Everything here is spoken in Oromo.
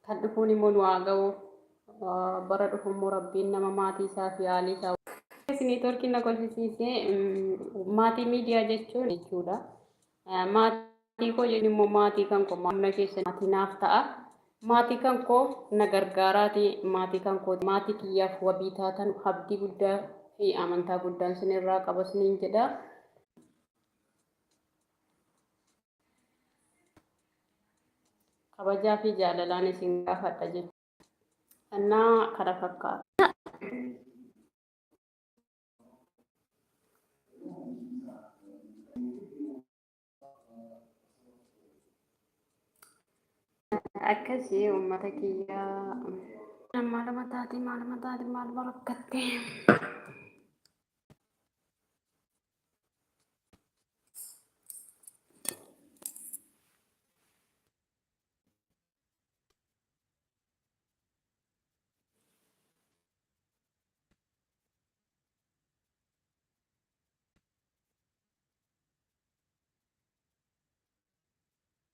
kan dhufuun immoo nu haa ga'u bara dhufu immoo rabbiin nama maatii isaa fi haalii isaa neetworkiin na kolfisiisee maatii miidiyaa jechuudha. Maatii koo jechuun immoo maatii kan koo maamila keessa maatii naaf ta'a. Maatii kan koo na gargaaraati. Maatii kan koo maatii kiyyaaf wabii taatan abdii guddaa fi amantaa guddaan sinirraa qaba siniin jedha. Kabajaa fi jaalalaan isin gaafadha jechuudha. Annaa kana fakkaata. Akkasii uummata kiyyaa maaluma taati maal rakkatte.